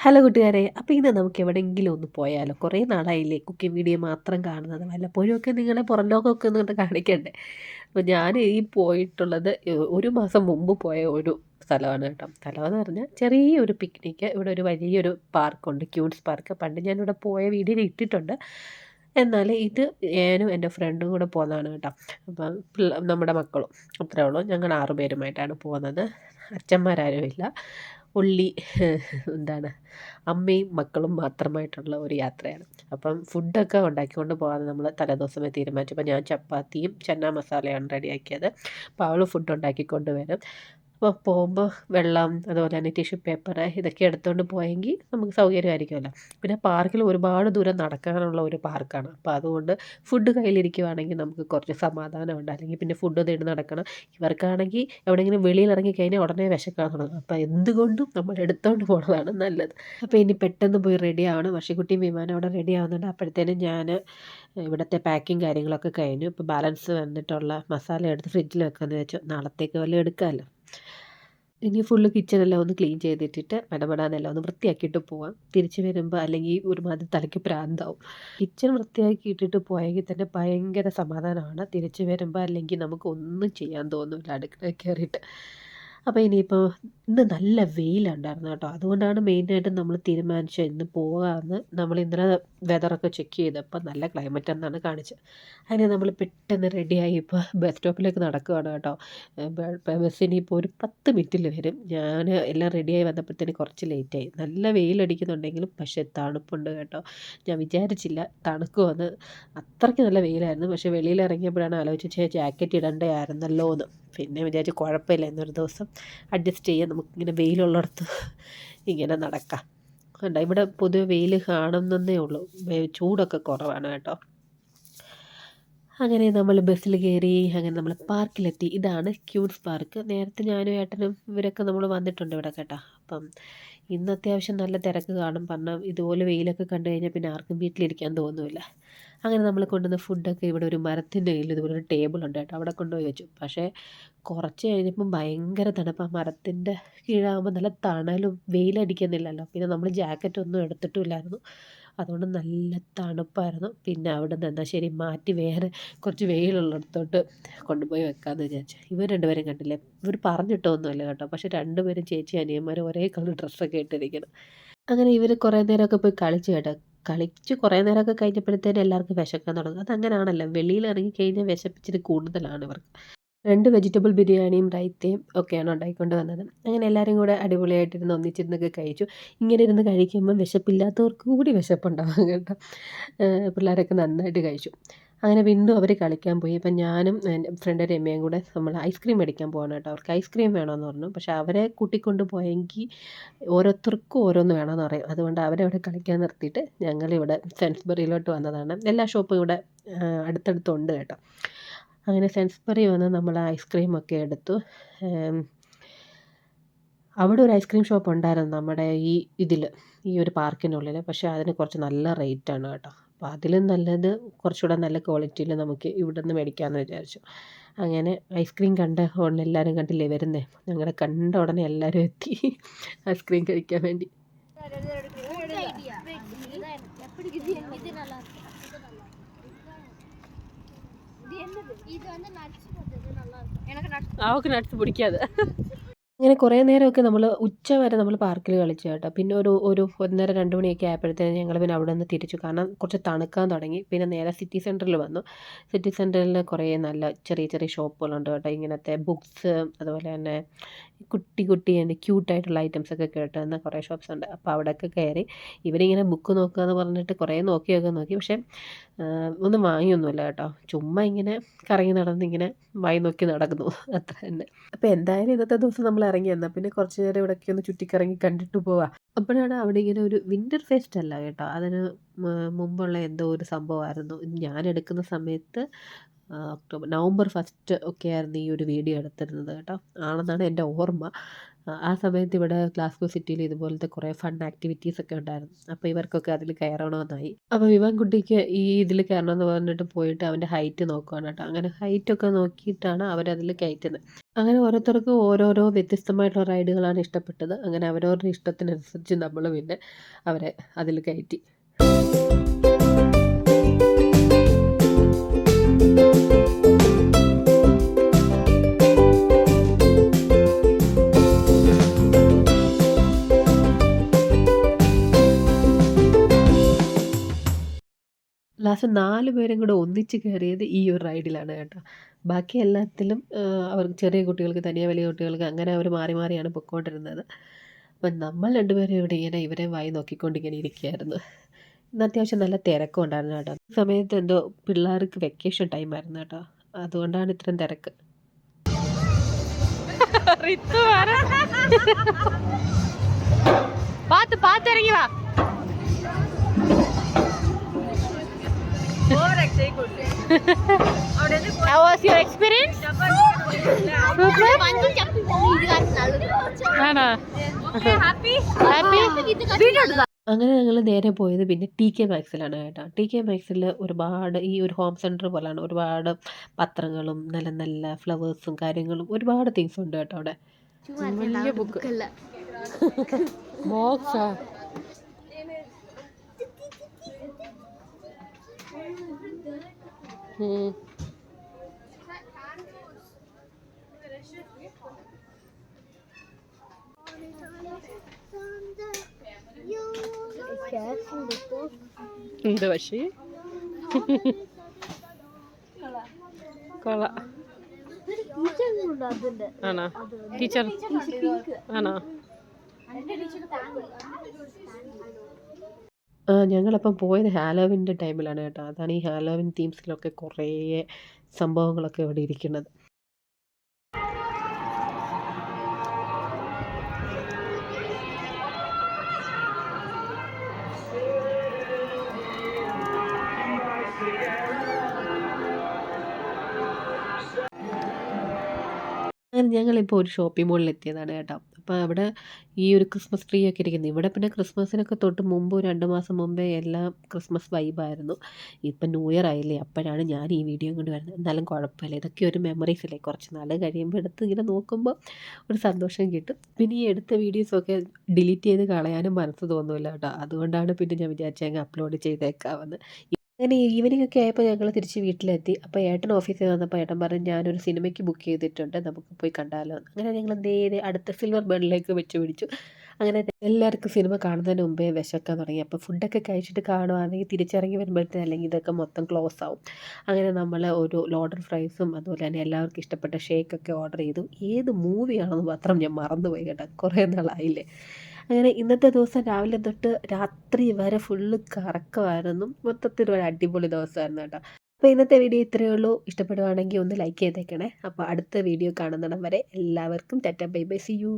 Hello കൂട്ടുകാരെ, അപ്പോൾ ഇന്ന് നമുക്ക് എവിടെയെങ്കിലും ഒന്ന് പോയാലോ? കുറേ നാളായില്ലേ കുക്കിംഗ് വീഡിയോ മാത്രം കാണുന്നത്. വല്ലപ്പോഴുമൊക്കെ നിങ്ങളെ പുറം ലോകമൊക്കെ ഒന്ന് കാണിക്കണ്ടേ? അപ്പോൾ ഞാൻ ഈ പോയിട്ടുള്ളത് ഒരു മാസം മുമ്പ് പോയ ഒരു സ്ഥലമാണ് കേട്ടോ. സ്ഥലമെന്ന് പറഞ്ഞാൽ ചെറിയൊരു പിക്നിക്ക്. ഇവിടെ ഒരു വലിയൊരു പാർക്കുണ്ട്, ക്യൂട്സ് പാർക്ക്. പണ്ട് ഞാനിവിടെ പോയ വീഡിയോയിൽ ഇട്ടിട്ടുണ്ട്. എന്നാൽ ഇത് ഞാനും എൻ്റെ ഫ്രണ്ടും കൂടെ പോകുന്നതാണ് കേട്ടോ. അപ്പം നമ്മുടെ മക്കളും അത്രേ ഉള്ളൂ. ഞങ്ങൾ 6 പേരുമായിട്ടാണ് പോകുന്നത്. അച്ഛന്മാരാരുമില്ല. ഒള്ളി എന്താണ് അമ്മയും മക്കളും മാത്രമായിട്ടുള്ള ഒരു യാത്രയാണ്. അപ്പം ഫുഡൊക്കെ ഉണ്ടാക്കിക്കൊണ്ട് പോകാമെന്ന് നമ്മൾ തലേദിവസമേ തീരുമാനിച്ചു. അപ്പോൾ ഞാൻ ചപ്പാത്തിയും ചന്ന മസാലയാണ് റെഡിയാക്കിയത്. അപ്പോൾ അവൾ ഫുഡ് ഉണ്ടാക്കിക്കൊണ്ട് വരും. അപ്പോൾ പോകുമ്പോൾ വെള്ളം, അതുപോലെ തന്നെ ടിഷ്യൂ പേപ്പർ ഇതൊക്കെ എടുത്തുകൊണ്ട് പോയെങ്കിൽ നമുക്ക് സൗകര്യമായിരിക്കുമല്ലോ. പിന്നെ പാർക്കിൽ ഒരുപാട് ദൂരം നടക്കാനുള്ള ഒരു പാർക്കാണ്. അപ്പോൾ അതുകൊണ്ട് ഫുഡ് കയ്യിലിരിക്കുവാണെങ്കിൽ നമുക്ക് കുറച്ച് സമാധാനമുണ്ട്. അല്ലെങ്കിൽ പിന്നെ ഫുഡ് തേടി നടക്കണം. ഇവർക്കാണെങ്കിൽ എവിടെയെങ്കിലും വെളിയിൽ ഇറങ്ങിക്കഴിഞ്ഞാൽ ഉടനെ വിശക്കാൻ തുടങ്ങും. അപ്പോൾ എന്തുകൊണ്ടും നമ്മൾ എടുത്തുകൊണ്ട് പോകുന്നതാണ് നല്ലത്. അപ്പോൾ ഇനി പെട്ടെന്ന് പോയി റെഡി ആവണം. വർഷിക്കുട്ടിയും വിമാനം അവിടെ റെഡി ആവുന്നുണ്ട്. അപ്പോഴത്തേനും ഞാൻ ഇവിടുത്തെ പാക്കിങ് കാര്യങ്ങളൊക്കെ കഴിഞ്ഞു. ഇപ്പോൾ ബാലൻസ് വന്നിട്ടുള്ള മസാല എടുത്ത് ഫ്രിഡ്ജിൽ വെക്കാമെന്ന് വെച്ചു. നാളത്തേക്ക് വല്ലതും എടുക്കാമല്ലോ. ഇനി ഫുള്ള് കിച്ചണെല്ലാം ഒന്ന് ക്ലീൻ ചെയ്തിട്ടിട്ട് മെടമെടാന്നെല്ലാം ഒന്ന് വൃത്തിയാക്കിയിട്ട് പോവാം. തിരിച്ച് വരുമ്പോൾ അല്ലെങ്കിൽ ഒരുമാതിരി തലയ്ക്ക് പ്രാന്താവും. കിച്ചൺ വൃത്തിയാക്കി ഇട്ടിട്ട് പോയെങ്കിൽ തന്നെ ഭയങ്കര സമാധാനമാണ്. തിരിച്ച് വരുമ്പോൾ അല്ലെങ്കിൽ നമുക്ക് ഒന്നും ചെയ്യാൻ തോന്നില്ല അടുക്കളയിൽ കയറിയിട്ട്. അപ്പോൾ ഇനിയിപ്പോൾ ഇന്ന് നല്ല വെയിലുണ്ടായിരുന്നു കേട്ടോ. അതുകൊണ്ടാണ് മെയിനായിട്ട് നമ്മൾ തീരുമാനിച്ചത് ഇന്ന് പോകാമെന്ന്. നമ്മൾ ഇന്നലെ വെതറൊക്കെ ചെക്ക് ചെയ്തപ്പോൾ നല്ല ക്ലൈമറ്റ് എന്നാണ് കാണിച്ചത്. അങ്ങനെ നമ്മൾ പെട്ടെന്ന് റെഡിയായി ഇപ്പോൾ ബസ് സ്റ്റോപ്പിലേക്ക് നടക്കുകയാണ് കേട്ടോ. ബസ്സിന് ഇപ്പോൾ ഒരു 10 മിനിറ്റിൽ വരും. ഞാൻ എല്ലാം റെഡിയായി വന്നപ്പോഴത്തേന് കുറച്ച് ലേറ്റായി. നല്ല വെയിലടിക്കുന്നുണ്ടെങ്കിലും പക്ഷേ തണുപ്പുണ്ട് കേട്ടോ. ഞാൻ വിചാരിച്ചില്ല തണുക്കുമെന്ന്. അത്രയ്ക്ക് നല്ല വെയിലായിരുന്നു. പക്ഷേ വെളിയിൽ ഇറങ്ങിയപ്പോഴാണ് ആലോചിച്ചത് ജാക്കറ്റ് ഇടണ്ടായിരുന്നല്ലോ എന്ന്. പിന്നെ വിചാരിച്ചു കുഴപ്പമില്ല, ഇന്നൊരു ദിവസം അഡ്ജസ്റ്റ് ചെയ്യാം, നമുക്കിങ്ങനെ വെയിലുള്ളിടത്ത് ഇങ്ങനെ നടക്കാം. കണ്ടോ, ഇവിടെ പൊതുവെ വെയിൽ കാണുന്നതേ ഉള്ളൂ, ചൂടൊക്കെ കുറവാണ് കേട്ടോ. അങ്ങനെ നമ്മൾ ബസ്സിൽ കയറി. അങ്ങനെ നമ്മൾ പാർക്കിലെത്തി. ഇതാണ് ക്യൂട്സ് പാർക്ക്. നേരത്തെ ഞാനും ഏട്ടനും ഇവരൊക്കെ നമ്മൾ വന്നിട്ടുണ്ട് ഇവിടെ കേട്ടോ. അപ്പം ഇന്ന് അത്യാവശ്യം നല്ല തിരക്ക് കാണും. കാരണം ഇതുപോലെ വെയിലൊക്കെ കണ്ടു കഴിഞ്ഞാൽ പിന്നെ ആർക്കും വീട്ടിലിരിക്കാൻ തോന്നുമില്ല. അങ്ങനെ നമ്മൾ കൊണ്ടുവന്ന ഫുഡൊക്കെ ഇവിടെ ഒരു മരത്തിൻ്റെ കയ്യിൽ ഇതുപോലെ ഒരു ടേബിളുണ്ട് കേട്ടോ, അവിടെ കൊണ്ടുപോയി വെച്ചു. പക്ഷേ കുറച്ച് കഴിഞ്ഞപ്പം ഭയങ്കര തണുപ്പാണ്. മരത്തിൻ്റെ കീഴാകുമ്പോൾ നല്ല തണലും വെയിലടിക്കുന്നില്ലല്ലോ. പിന്നെ നമ്മൾ ജാക്കറ്റൊന്നും എടുത്തിട്ടുമില്ലായിരുന്നു. അതുകൊണ്ട് നല്ല തണുപ്പായിരുന്നു. പിന്നെ അവിടെ നിന്ന് എന്നാൽ ശരി മാറ്റി വേറെ കുറച്ച് വെയിലുള്ളിടത്തോട്ട് കൊണ്ടുപോയി വെക്കാമെന്ന് വിചാരിച്ചു. ഇവർ രണ്ടുപേരും കണ്ടില്ലേ, ഇവർ പറഞ്ഞിട്ടൊന്നുമല്ല കേട്ടോ. പക്ഷേ രണ്ടുപേരും ചേച്ചി അനിയന്മാരും ഒരേ കളർ ഡ്രസ്സൊക്കെ ഇട്ടിരിക്കണം. അങ്ങനെ ഇവർ കുറേ നേരമൊക്കെ പോയി കളിച്ചു കേട്ടോ. കളിച്ച് കുറേ നേരമൊക്കെ കഴിഞ്ഞപ്പോഴത്തേനും എല്ലാവർക്കും വിശക്കാൻ തുടങ്ങും. അതങ്ങനെയാണല്ലോ, വെളിയിൽ ഇറങ്ങി കഴിഞ്ഞാൽ വിശപ്പിച്ചിട്ട് കൂടുതലാണ് ഇവർക്ക്. 2 വെജിറ്റബിൾ ബിരിയാണിയും റൈത്തയും ഒക്കെയാണ് ഉണ്ടാക്കിക്കൊണ്ട് വന്നത്. അങ്ങനെ എല്ലാവരും കൂടെ അടിപൊളിയായിട്ടിരുന്ന് ഒന്നിച്ചിരുന്നൊക്കെ കഴിച്ചു. ഇങ്ങനെ ഇരുന്ന് കഴിക്കുമ്പം വിശപ്പില്ലാത്തവർക്ക് കൂടി വിശപ്പുണ്ടാകും കേട്ടോ. പിള്ളേരൊക്കെ നന്നായിട്ട് കഴിച്ചു. അങ്ങനെ വീണ്ടും അവർ കളിക്കാൻ പോയി. അപ്പം ഞാനും എൻ്റെ ഫ്രണ്ട് രമ്യയും കൂടെ നമ്മൾ ഐസ്ക്രീം മേടിക്കാൻ പോവാണ് കേട്ടോ. അവർക്ക് ഐസ്ക്രീം വേണമെന്ന് പറഞ്ഞു. പക്ഷേ അവരെ കൂട്ടിക്കൊണ്ട് പോയെങ്കിൽ ഓരോരുത്തർക്കും ഓരോന്ന് വേണമെന്ന് പറയും. അതുകൊണ്ട് അവരവിടെ കളിക്കാൻ നിർത്തിയിട്ട് ഞങ്ങളിവിടെ സെൻസ്ബറിയിലോട്ട് വന്നതാണ്. എല്ലാ ഷോപ്പും ഇവിടെ അടുത്തടുത്തുണ്ട് കേട്ടോ. അങ്ങനെ സെൻസ്ബറി വന്ന് നമ്മൾ ഐസ്ക്രീമൊക്കെ എടുത്തു. അവിടെ ഒരു ഐസ്ക്രീം ഷോപ്പ് ഉണ്ടായിരുന്നു നമ്മുടെ ഈ ഒരു പാർക്കിനുള്ളിൽ. പക്ഷേ അതിന് കുറച്ച് നല്ല റേറ്റാണ് കേട്ടോ. അപ്പോൾ അതിലും നല്ലത് കുറച്ചുകൂടെ നല്ല ക്വാളിറ്റിയിൽ നമുക്ക് ഇവിടെ നിന്ന് മേടിക്കാമെന്ന് വിചാരിച്ചു. അങ്ങനെ ഐസ്ക്രീം കണ്ട ഉടനെ എല്ലാവരും കണ്ടില്ലേ വരുന്നേ, ഞങ്ങളെ കണ്ട ഉടനെ എല്ലാവരും എത്തി ഐസ്ക്രീം കഴിക്കാൻ വേണ്ടി. അവൾക്ക് നട്സ് പിടിക്കാതെ. അങ്ങനെ കുറേ നേരമൊക്കെ നമ്മൾ ഉച്ച വരെ നമ്മൾ പാർക്കിൽ കളിച്ചു കേട്ടോ. പിന്നെ ഒരു 1:30-2 മണിയൊക്കെ ആയപ്പോഴത്തേനും ഞങ്ങൾ പിന്നെ അവിടെ നിന്ന് തിരിച്ചു. കാരണം കുറച്ച് തണുക്കാൻ തുടങ്ങി. പിന്നെ നേരെ സിറ്റി സെൻറ്ററിൽ വന്നു. സിറ്റി സെൻറ്ററിൽ കുറേ നല്ല ചെറിയ ചെറിയ ഷോപ്പുകളുണ്ട് കേട്ടോ. ഇങ്ങനത്തെ ബുക്സ്, അതുപോലെ തന്നെ കുട്ടി ക്യൂട്ടായിട്ടുള്ള ഐറ്റംസൊക്കെ കിട്ടുന്ന കുറേ ഷോപ്സ് ഉണ്ട്. അപ്പോൾ അവിടെയൊക്കെ കയറി. ഇവരിങ്ങനെ ബുക്ക് നോക്കുക എന്ന് പറഞ്ഞിട്ട് കുറേ നോക്കി. പക്ഷേ ഒന്നും വാങ്ങിയൊന്നുമില്ല കേട്ടോ. ചുമ്മാ ഇങ്ങനെ കറങ്ങി നടന്നിങ്ങനെ വായി നോക്കി നടക്കുന്നു, അത്ര തന്നെ. അപ്പോൾ എന്തായാലും ഇന്നത്തെ ദിവസം നമ്മൾ ഇറങ്ങി. എന്നാൽ പിന്നെ കുറച്ച് നേരം ഇവിടെയൊക്കെ ഒന്ന് ചുറ്റിക്കറങ്ങി കണ്ടിട്ട് പോവാം. അപ്പോഴാണ് അവിടെ ഇങ്ങനെ ഒരു വിൻ്റർ ഫെസ്റ്റ് അല്ല കേട്ടോ, അതിന് മുമ്പുള്ള എന്തോ ഒരു സംഭവമായിരുന്നു. ഞാൻ എടുക്കുന്ന സമയത്ത് നവംബർ 1 ഒക്കെ ആയിരുന്നു ഈ ഒരു വീഡിയോ എടുത്തിരുന്നത് കേട്ടോ, ആണെന്നാണ് എൻ്റെ ഓർമ്മ. ആ സമയത്ത് ഇവിടെ ഗ്ലാസ്ഗോ സിറ്റിയിൽ ഇതുപോലത്തെ കുറേ ഫൺ ആക്ടിവിറ്റീസ് ഒക്കെ ഉണ്ടായിരുന്നു. അപ്പോൾ ഇവർക്കൊക്കെ അതിൽ കയറണമെന്നായി. അപ്പോൾ കുട്ടിക്ക് ഈ ഇതിൽ കയറണമെന്ന് പറഞ്ഞിട്ട് പോയിട്ട് അവൻ്റെ ഹൈറ്റ് നോക്കുകയാണ് കേട്ടോ. അങ്ങനെ ഹൈറ്റൊക്കെ നോക്കിയിട്ടാണ് അവരതിൽ കയറ്റുന്നത്. അങ്ങനെ ഓരോരുത്തർക്കും ഓരോരോ വ്യത്യസ്തമായിട്ടുള്ള റൈഡുകളാണ് ഇഷ്ടപ്പെട്ടത്. അങ്ങനെ അവരവരുടെ ഇഷ്ടത്തിനനുസരിച്ച് നമ്മൾ പിന്നെ അവരെ അതിൽ കയറ്റി. ലാസ്റ്റ് 4 പേരും കൂടെ ഒന്നിച്ച് കയറിയത് ഈ ഒരു റൈഡിലാണ് കേട്ടോ. ബാക്കി എല്ലാത്തിലും അവർക്ക് ചെറിയ കുട്ടികൾക്ക് തനിയെ, വലിയ കുട്ടികൾക്ക് അങ്ങനെ അവർ മാറി മാറിയാണ് പൊക്കോണ്ടിരുന്നത്. അപ്പം നമ്മൾ 2 പേരും ഇവിടെ ഇങ്ങനെ ഇവരെ വായി നോക്കിക്കൊണ്ട് ഇങ്ങനെ ഇരിക്കുകയായിരുന്നു. ഇന്ന് അത്യാവശ്യം നല്ല തിരക്കും ഉണ്ടായിരുന്നു കേട്ടോ. ഈ സമയത്ത് എന്തോ പിള്ളേർക്ക് വെക്കേഷൻ ടൈമായിരുന്നു കേട്ടോ. അതുകൊണ്ടാണ് ഇത്രയും തിരക്ക്. പാത്ത് പാത്തിറങ്ങി വാ. How was your experience? ആണോ? Happy? അങ്ങനെ ഞങ്ങൾ നേരെ പോയത് പിന്നെ TK മാക്സിലാണ് കേട്ടോ. TK മാക്സിൽ ഒരുപാട് ഈ ഒരു ഹോം സെൻറ്റർ പോലെയാണ്. ഒരുപാട് പത്രങ്ങളും നല്ല നല്ല ഫ്ലവേഴ്സും കാര്യങ്ങളും ഒരുപാട് തിങ്സ് ഉണ്ട് കേട്ടോ അവിടെ. വലിയ ബുക്ക് ബോക്സാ. എന്ത് പക്ഷേ കൊള ആണോ? ടീച്ചർ ആണോ? ഞങ്ങളപ്പം പോയത് ഹാലോവിൻ്റെ ടൈമിലാണ് കേട്ടോ. അതാണ് ഈ ഹാലോവിൻ തീംസിലൊക്കെ കുറേ സംഭവങ്ങളൊക്കെ ഇവിടെ ഇരിക്കുന്നത്. അങ്ങനെ ഞങ്ങളിപ്പോൾ ഒരു ഷോപ്പിംഗ് മോളിൽ എത്തിയതാണ് കേട്ടോ. അപ്പോൾ അവിടെ ഈ ഒരു ക്രിസ്മസ് ട്രീ ഒക്കെ ഇരിക്കുന്നത്. ഇവിടെ പിന്നെ ക്രിസ്മസിനൊക്കെ തൊട്ട് മുമ്പ് 2 മാസം മുമ്പേ എല്ലാം ക്രിസ്മസ് വൈബായിരുന്നു. ഇപ്പം ന്യൂ ഇയർ ആയില്ലേ, അപ്പോഴാണ് ഞാൻ ഈ വീഡിയോ കൊണ്ട് വരുന്നത്. എന്നാലും കുഴപ്പമില്ല, ഇതൊക്കെ ഒരു മെമ്മറീസ് അല്ലേ. കുറച്ച് നാൾ കഴിയുമ്പോൾ എടുത്ത് ഇങ്ങനെ നോക്കുമ്പോൾ ഒരു സന്തോഷം കിട്ടും. പിന്നെ ഈ എടുത്ത വീഡിയോസൊക്കെ ഡിലീറ്റ് ചെയ്ത് കളയാനും മനസ്സ് തോന്നുന്നില്ല കേട്ടോ. അതുകൊണ്ടാണ് പിന്നെ ഞാൻ വിചാരിച്ചത് അങ്ങ് അപ്ലോഡ് ചെയ്തേക്കാമെന്ന്. അങ്ങനെ ഈവനിംഗ് ഒക്കെ ആയപ്പോൾ ഞങ്ങൾ തിരിച്ച് വീട്ടിലെത്തി. അപ്പോൾ ഏട്ടൻ ഓഫീസിൽ വന്നപ്പോൾ ഏട്ടൻ പറഞ്ഞു, ഞാനൊരു സിനിമയ്ക്ക് ബുക്ക് ചെയ്തിട്ടുണ്ട്, നമുക്ക് പോയി കണ്ടാലോ. അങ്ങനെ ഞങ്ങൾ നേരെ അടുത്ത സിൽവർ ബേണിലേക്ക് വെച്ച് പിടിച്ചു. അങ്ങനെ എല്ലാവർക്കും സിനിമ കാണുന്നതിന് മുമ്പേ വിശക്കാൻ തുടങ്ങി. അപ്പോൾ ഫുഡൊക്കെ കഴിച്ചിട്ട് കാണുവാണെങ്കിൽ തിരിച്ചിറങ്ങി വരുമ്പോഴത്തേന് അല്ലെങ്കിൽ ഇതൊക്കെ മൊത്തം ക്ലോസ് ആവും. അങ്ങനെ നമ്മൾ ഒരു ലോഡർ ഫ്രൈസും അതുപോലെ തന്നെ എല്ലാവർക്കും ഇഷ്ടപ്പെട്ട ഷേക്കൊക്കെ ഓർഡർ ചെയ്തു. ഏത് മൂവിയാണെന്ന് മാത്രം ഞാൻ മറന്നുപോയി കേട്ടോ, കുറേ നാളായില്ലേ. അങ്ങനെ ഇന്നത്തെ ദിവസം രാവിലെ തൊട്ട് രാത്രി വരെ ഫുള്ള് കറക്കമായിരുന്നു. മൊത്തത്തിൽ ഒരു അടിപൊളി ദിവസമായിരുന്നു കേട്ടോ. അപ്പോൾ ഇന്നത്തെ വീഡിയോ ഇത്രയേ ഉള്ളൂ. ഇഷ്ടപ്പെടുവാണെങ്കിൽ ഒന്ന് ലൈക്ക് ചെയ്തേക്കണേ. അപ്പോൾ അടുത്ത വീഡിയോ കാണുന്നിടം വരെ എല്ലാവർക്കും tata bye bye, see U.